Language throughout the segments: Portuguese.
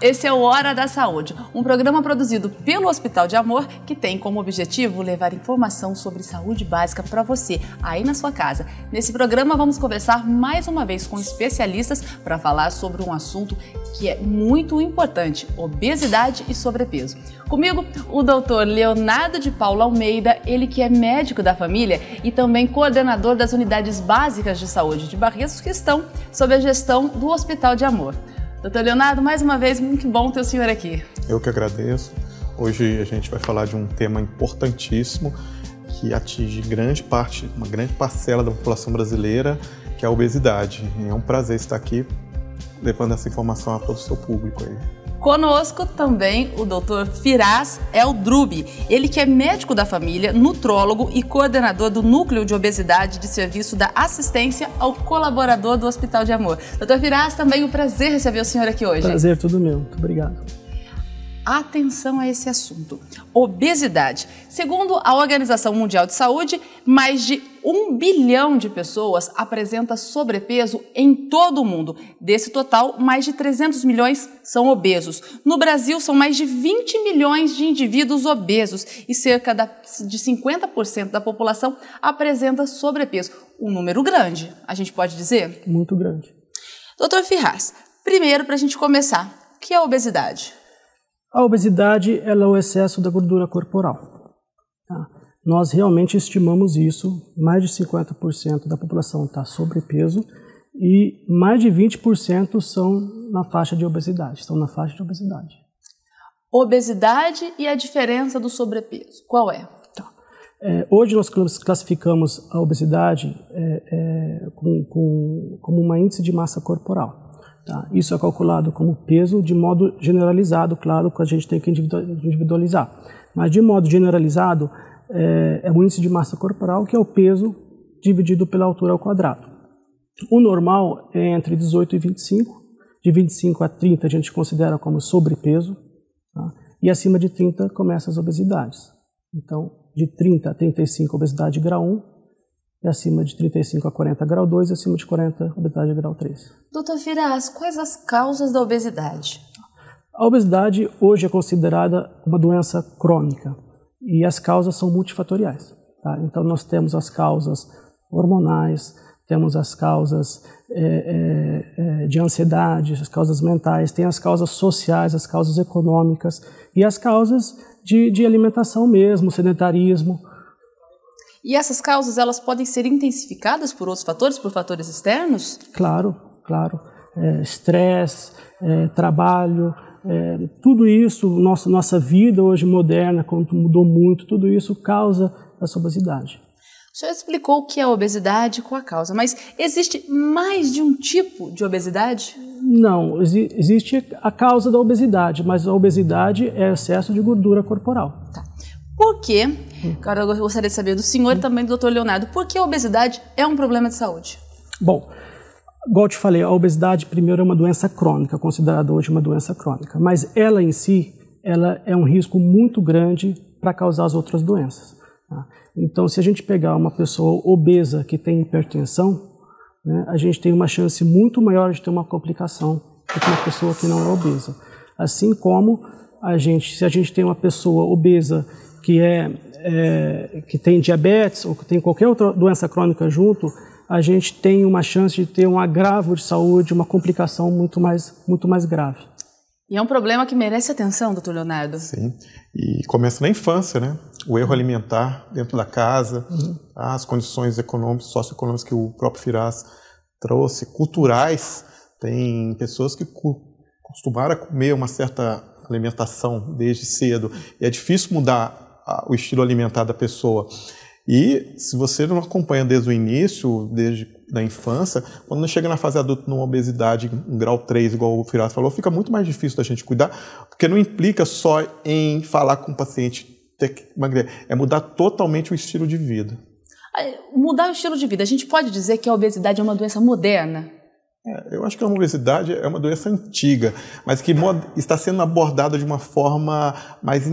esse é o Hora da Saúde, um programa produzido pelo Hospital de Amor que tem como objetivo levar informação sobre saúde básica para você, aí na sua casa. Nesse programa vamos conversar mais uma vez com especialistas para falar sobre um assunto que é muito importante, obesidade e sobrepeso. Comigo, o Dr. Leonardo de Paula Almeida, ele que é médico da família e também coordenador das unidades básicas de saúde de Barretos que estão sob a gestão do Hospital de Amor. Doutor Leonardo, mais uma vez, muito bom ter o senhor aqui. Eu que agradeço. Hoje a gente vai falar de um tema importantíssimo que atinge uma grande parcela da população brasileira, que é a obesidade. É um prazer estar aqui levando essa informação a todo o seu público aí. Conosco também o Dr. Firas Eldrubi, ele que é médico da família, nutrólogo e coordenador do Núcleo de Obesidade de Serviço da Assistência ao Colaborador do Hospital de Amor. Dr. Firas, também um prazer receber o senhor aqui hoje. Prazer, tudo meu. Muito obrigado. Atenção a esse assunto. Obesidade. Segundo a Organização Mundial de Saúde, mais de 1 bilhão de pessoas apresenta sobrepeso em todo o mundo. Desse total, mais de 300 milhões são obesos. No Brasil, são mais de 20 milhões de indivíduos obesos e cerca de 50% da população apresenta sobrepeso. Um número grande, a gente pode dizer? Muito grande. Doutor Firas, primeiro, para a gente começar, o que é a obesidade? A obesidade ela é o excesso da gordura corporal. Tá? Nós realmente estimamos isso, mais de 50% da população está sobrepeso e mais de 20% são na faixa de obesidade, estão na faixa de obesidade. Obesidade e a diferença do sobrepeso, qual é? Tá. Hoje nós classificamos a obesidade como uma índice de massa corporal. Tá? Isso é calculado como peso de modo generalizado, claro que a gente tem que individualizar, mas de modo generalizado é o índice de massa corporal, que é o peso dividido pela altura ao quadrado. O normal é entre 18 e 25, de 25 a 30 a gente considera como sobrepeso, tá? E acima de 30 começam as obesidades. Então, de 30 a 35 obesidade grau 1, e acima de 35 a 40 grau 2 e acima de 40 obesidade grau 3. Doutor Firas, quais as causas da obesidade? A obesidade hoje é considerada uma doença crônica e as causas são multifatoriais. Tá? Então nós temos as causas hormonais, temos as causas de ansiedade, as causas mentais, tem as causas sociais, as causas econômicas e as causas de alimentação mesmo, sedentarismo. E essas causas, elas podem ser intensificadas por outros fatores, por fatores externos? Claro, claro. Estresse, trabalho, tudo isso, nossa vida hoje moderna, quando mudou muito, tudo isso causa essa obesidade. O senhor explicou o que é a obesidade com a causa, mas existe mais de um tipo de obesidade? Não, existe a causa da obesidade, mas a obesidade é excesso de gordura corporal. Tá. Por quê? Agora eu gostaria de saber do senhor e também do Dr. Leonardo, por que a obesidade é um problema de saúde? Bom, igual eu te falei, a obesidade primeiro é uma doença crônica, considerada hoje uma doença crônica, mas ela em si, ela é um risco muito grande para causar as outras doenças. Tá? Então, se a gente pegar uma pessoa obesa que tem hipertensão, né, a gente tem uma chance muito maior de ter uma complicação do que uma pessoa que não é obesa. Assim como se a gente tem uma pessoa obesa que tem diabetes ou que tem qualquer outra doença crônica junto, a gente tem uma chance de ter um agravo de saúde, uma complicação muito mais grave. E é um problema que merece atenção, doutor Leonardo. Sim, e começa na infância, né? O erro alimentar dentro da casa, as condições econômicas, socioeconômicas que o próprio Firas trouxe, culturais. Tem pessoas que acostumaram a comer uma certa alimentação desde cedo, e é difícil mudar o estilo alimentar da pessoa. E se você não acompanha desde o início, desde a infância, quando chega na fase adulta numa obesidade em grau 3, igual o Firas falou, fica muito mais difícil da gente cuidar, porque não implica só em falar com o paciente ter que emagrecer, é mudar totalmente o estilo de vida. Mudar o estilo de vida, a gente pode dizer que a obesidade é uma doença moderna? Eu acho que a obesidade é uma doença antiga, mas que está sendo abordada de uma forma mais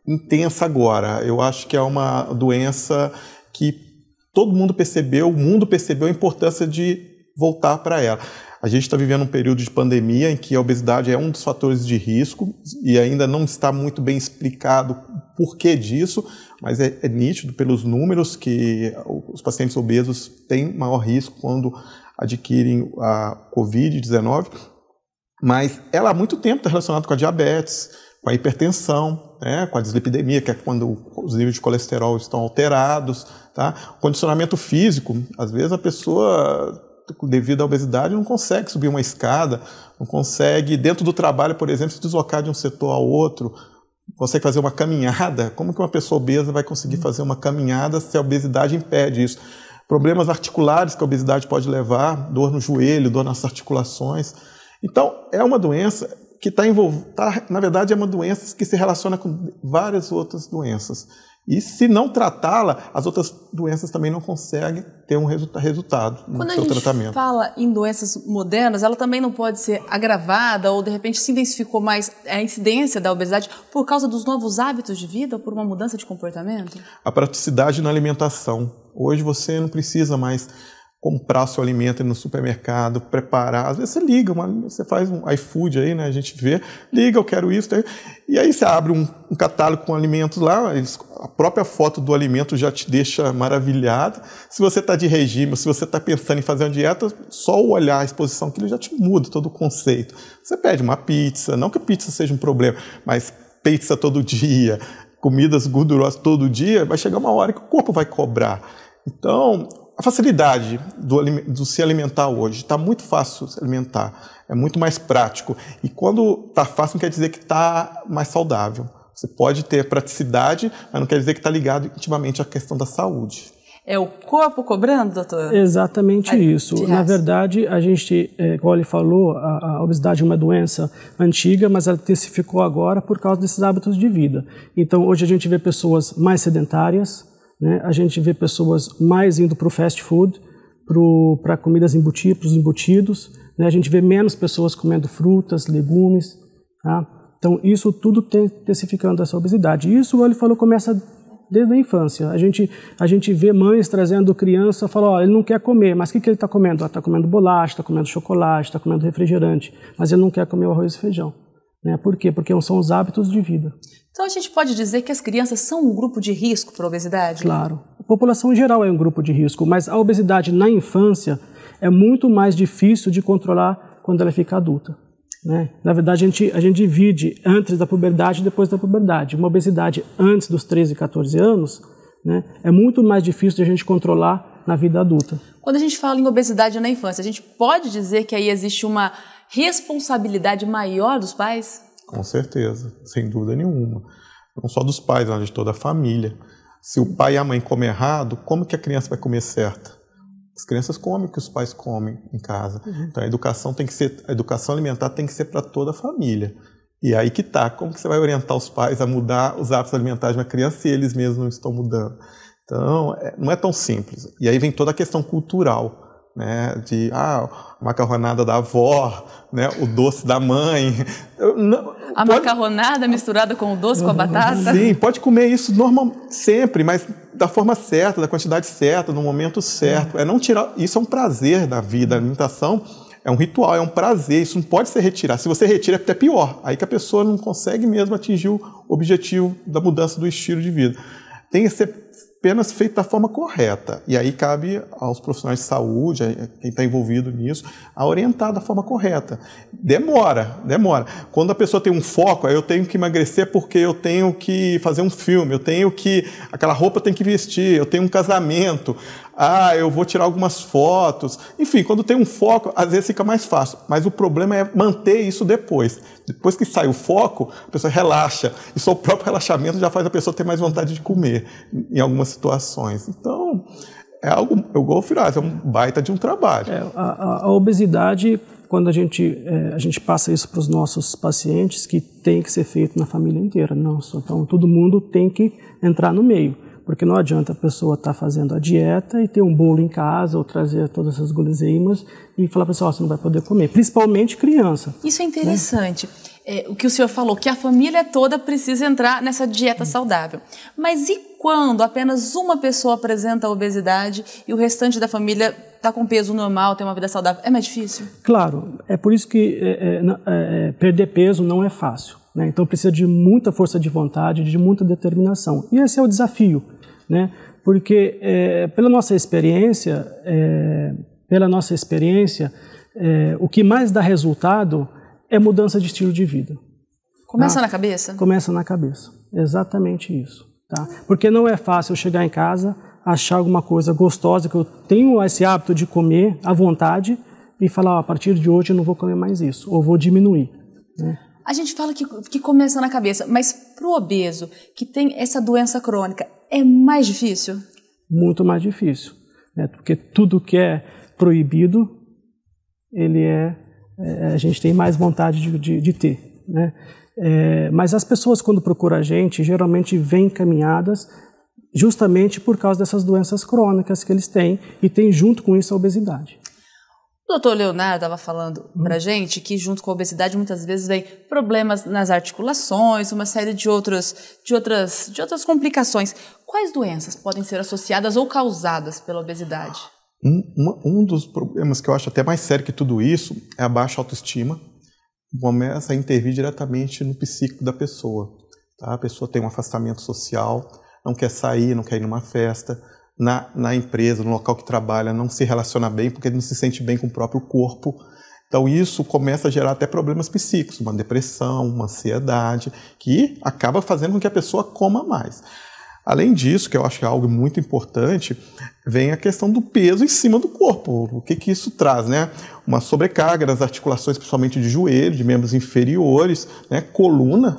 intensa agora. Eu acho que é uma doença que todo mundo percebeu, o mundo percebeu a importância de voltar para ela. A gente está vivendo um período de pandemia em que a obesidade é um dos fatores de risco e ainda não está muito bem explicado o porquê disso, mas é nítido pelos números que os pacientes obesos têm maior risco quando adquirem a Covid-19, mas ela há muito tempo está relacionada com a diabetes, com a hipertensão, né, com a dislipidemia, que é quando os níveis de colesterol estão alterados, tá? O condicionamento físico, às vezes a pessoa, devido à obesidade, não consegue subir uma escada, não consegue, dentro do trabalho, por exemplo, se deslocar de um setor ao outro, consegue fazer uma caminhada. Como que uma pessoa obesa vai conseguir fazer uma caminhada se a obesidade impede isso? Problemas articulares que a obesidade pode levar, dor no joelho, dor nas articulações. Então, é uma doença que está envolvida, na verdade, é uma doença que se relaciona com várias outras doenças. E se não tratá-la, as outras doenças também não conseguem ter um resultado no seu tratamento. Quando a gente fala em doenças modernas, ela também não pode ser agravada ou, de repente, se intensificou mais a incidência da obesidade por causa dos novos hábitos de vida ou por uma mudança de comportamento? A praticidade na alimentação. Hoje você não precisa mais comprar o seu alimento no supermercado, preparar. Às vezes você liga, você faz um iFood aí, né? A gente vê, liga, eu quero isso. E aí você abre um catálogo com alimentos lá, a própria foto do alimento já te deixa maravilhado. Se você está de regime, se você está pensando em fazer uma dieta, só o olhar a exposição que ele já te muda todo o conceito. Você pede uma pizza, não que a pizza seja um problema, mas pizza todo dia, comidas gordurosas todo dia, vai chegar uma hora que o corpo vai cobrar. Então, a facilidade do se alimentar hoje, está muito fácil se alimentar, é muito mais prático. E quando está fácil não quer dizer que está mais saudável. Você pode ter praticidade, mas não quer dizer que está ligado intimamente à questão da saúde. É o corpo cobrando, doutor? Exatamente isso. Na verdade, a gente, como ele falou, a obesidade é uma doença antiga, mas ela intensificou agora por causa desses hábitos de vida. Então, hoje a gente vê pessoas mais sedentárias, né? A gente vê pessoas mais indo para o fast food, para comidas embutidas, para os embutidos. Né? A gente vê menos pessoas comendo frutas, legumes. Tá? Então, isso tudo tem intensificando essa obesidade. Isso, ele falou, começa desde a infância. A gente vê mães trazendo criança, fala, ó, ele não quer comer, mas o que ele está comendo? Está comendo bolacha, está comendo chocolate, está comendo refrigerante, mas ele não quer comer o arroz e feijão. Né? Por quê? Porque são os hábitos de vida. Então a gente pode dizer que as crianças são um grupo de risco para a obesidade? Claro. A população em geral é um grupo de risco, mas a obesidade na infância é muito mais difícil de controlar quando ela fica adulta. Né? Na verdade, a gente divide antes da puberdade e depois da puberdade. Uma obesidade antes dos 13, 14 anos, né, é muito mais difícil de a gente controlar na vida adulta. Quando a gente fala em obesidade na infância, a gente pode dizer que aí existe uma responsabilidade maior dos pais? Com certeza, sem dúvida nenhuma. Não só dos pais, mas de toda a família. Se o pai e a mãe comem errado, como que a criança vai comer certo? As crianças comem o que os pais comem em casa. Então a educação alimentar tem que ser para toda a família. E aí que tá, como que você vai orientar os pais a mudar os hábitos alimentares de uma criança se eles mesmos não estão mudando? Então, não é tão simples. E aí vem toda a questão cultural, né, de a macarronada da avó, né, o doce da mãe. Macarronada misturada com o doce, com a batata? Sim, pode comer isso sempre, mas da forma certa, da quantidade certa, no momento certo. É não tirar. Isso é um prazer da vida. A alimentação é um ritual, é um prazer. Isso não pode ser retirado. Se você retira, é até pior. Aí que a pessoa não consegue mesmo atingir o objetivo da mudança do estilo de vida. Tem que ser apenas feito da forma correta. E aí cabe aos profissionais de saúde, quem está envolvido nisso, a orientar da forma correta. Demora. Quando a pessoa tem um foco, aí eu tenho que emagrecer porque eu tenho que fazer um filme, aquela roupa eu tenho que vestir, eu tenho um casamento, eu vou tirar algumas fotos. Enfim, quando tem um foco, às vezes fica mais fácil. Mas o problema é manter isso depois. Depois que sai o foco, a pessoa relaxa. E só o próprio relaxamento já faz a pessoa ter mais vontade de comer em algumas situações. Então, é algo, eu vou afirmar, é um baita de um trabalho. A obesidade, quando a gente passa isso para os nossos pacientes, que tem que ser feito na família inteira. Então, todo mundo tem que entrar no meio. Porque não adianta a pessoa estar fazendo a dieta e ter um bolo em casa ou trazer todas essas guloseimas e falar para a pessoa, você não vai poder comer, principalmente criança. Isso é interessante. Né? O que o senhor falou, que a família toda precisa entrar nessa dieta saudável. Mas e quando apenas uma pessoa apresenta a obesidade e o restante da família está com peso normal, tem uma vida saudável, é mais difícil? Claro, é por isso que perder peso não é fácil, né? Então precisa de muita força de vontade, de muita determinação. E esse é o desafio, né? Porque pela nossa experiência, o que mais dá resultado é mudança de estilo de vida. Começa na cabeça? Começa na cabeça, exatamente isso. Tá? Porque não é fácil eu chegar em casa, achar alguma coisa gostosa, que eu tenho esse hábito de comer à vontade e falar, a partir de hoje eu não vou comer mais isso, ou vou diminuir, né? A gente fala que começa na cabeça, mas para o obeso, que tem essa doença crônica, é mais difícil? Muito mais difícil, né? Porque tudo que é proibido, a gente tem mais vontade de ter, né? Mas as pessoas, quando procuram a gente, geralmente vêm encaminhadas justamente por causa dessas doenças crônicas que eles têm, e tem junto com isso a obesidade. O doutor Leonardo estava falando para a gente que junto com a obesidade muitas vezes vem problemas nas articulações, uma série de outras complicações. Quais doenças podem ser associadas ou causadas pela obesidade? Um dos problemas que eu acho até mais sério que tudo isso é a baixa autoestima. Começa a intervir diretamente no psíquico da pessoa. Tá? A pessoa tem um afastamento social, não quer sair, não quer ir numa festa, na empresa, no local que trabalha, não se relaciona bem porque não se sente bem com o próprio corpo. Então isso começa a gerar até problemas psíquicos, uma depressão, uma ansiedade, que acaba fazendo com que a pessoa coma mais. Além disso, que eu acho que é algo muito importante, vem a questão do peso em cima do corpo. O que isso traz, né? Uma sobrecarga nas articulações, principalmente de joelho, de membros inferiores, né? Coluna.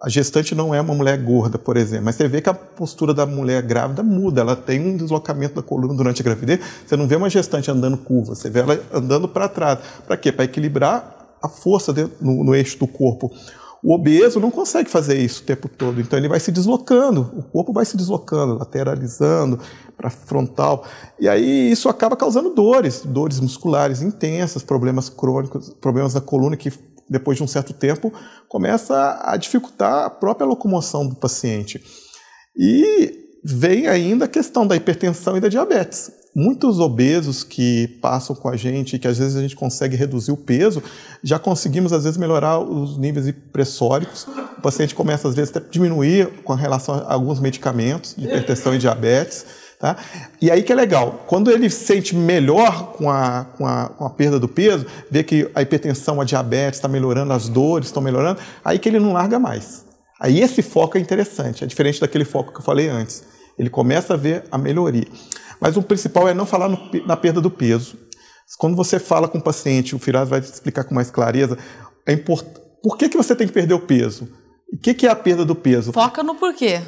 A gestante não é uma mulher gorda, por exemplo, mas você vê que a postura da mulher grávida muda, ela tem um deslocamento da coluna durante a gravidez. Você não vê uma gestante andando curva, você vê ela andando para trás. Para quê? Para equilibrar a força no eixo do corpo. O obeso não consegue fazer isso o tempo todo, então ele vai se deslocando, o corpo vai se deslocando, lateralizando para frontal, e aí isso acaba causando dores musculares intensas, problemas crônicos, problemas da coluna que depois de um certo tempo começa a dificultar a própria locomoção do paciente. E vem ainda a questão da hipertensão e da diabetes. Muitos obesos que passam com a gente, que às vezes a gente consegue reduzir o peso, já conseguimos às vezes melhorar os níveis pressóricos. O paciente começa às vezes até a diminuir com relação a alguns medicamentos de hipertensão e diabetes. Tá? E aí que é legal, quando ele se sente melhor com a perda do peso, vê que a hipertensão, a diabetes está melhorando, as dores estão melhorando, aí que ele não larga mais. Aí esse foco é interessante, é diferente daquele foco que eu falei antes. Ele começa a ver a melhoria. Mas o principal é não falar na perda do peso. Quando você fala com o paciente, o Firas vai te explicar com mais clareza, por que você tem que perder o peso? O que é a perda do peso? Foca no porquê.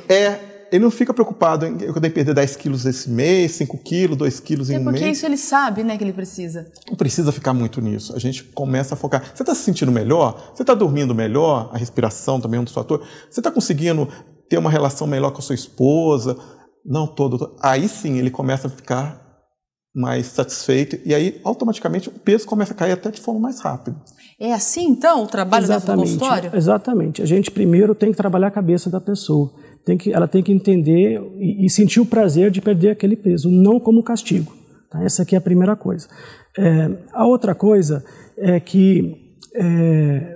Ele não fica preocupado em eu tenho que perder 10 quilos esse mês, 5 quilos, 2 quilos em um mês. Porque isso ele sabe, né, que ele precisa. Não precisa ficar muito nisso. A gente começa a focar. Você está se sentindo melhor? Você está dormindo melhor? A respiração também é um dos fatores. Você está conseguindo ter uma relação melhor com a sua esposa? Não todo. Aí sim ele começa a ficar mais satisfeito e aí automaticamente o peso começa a cair até de forma mais rápida. É assim então o trabalho dentro do consultório? Exatamente. A gente primeiro tem que trabalhar a cabeça da pessoa. Ela tem que entender e sentir o prazer de perder aquele peso, não como castigo. Tá? Essa aqui é a primeira coisa. A outra coisa é que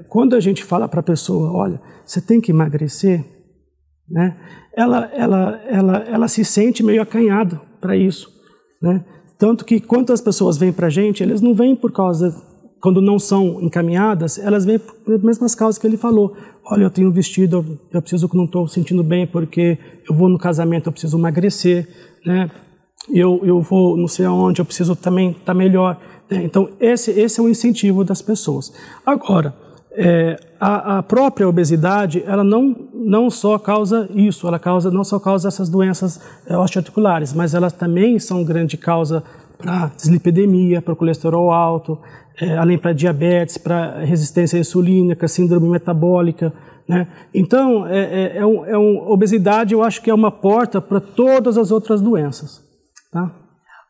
quando a gente fala para a pessoa, olha, você tem que emagrecer, né? Ela se sente meio acanhada para isso, né? Tanto que quando as pessoas vêm para a gente, eles não vêm por causa, quando não são encaminhadas, elas vêm por mesmas causas que ele falou. Olha, eu tenho um vestido, eu preciso que não estou sentindo bem porque eu vou no casamento, eu preciso emagrecer, né? Eu vou não sei aonde, eu preciso também estar melhor. Né? Então, esse é o incentivo das pessoas. Agora, a própria obesidade, ela não só causa isso, não só causa essas doenças osteoarticulares, mas elas também são grande causa para dislipidemia, para colesterol alto, além para diabetes, para resistência insulínica, síndrome metabólica, né? Então, obesidade eu acho que é uma porta para todas as outras doenças. Tá?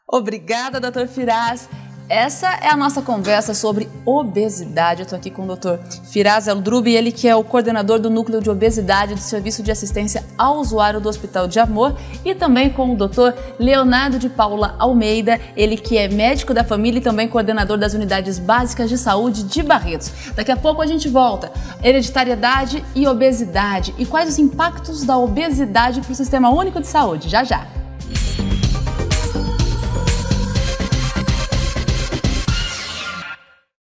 Obrigada, Dr. Firas. Essa é a nossa conversa sobre obesidade. Eu estou aqui com o Dr. Firas El-Drubi, ele que é o coordenador do Núcleo de Obesidade do Serviço de Assistência ao Usuário do Hospital de Amor, e também com o Dr. Leonardo de Paula Almeida, ele que é médico da família e também coordenador das Unidades Básicas de Saúde de Barretos. Daqui a pouco a gente volta. Hereditariedade e obesidade. E quais os impactos da obesidade para o Sistema Único de Saúde? Já, já.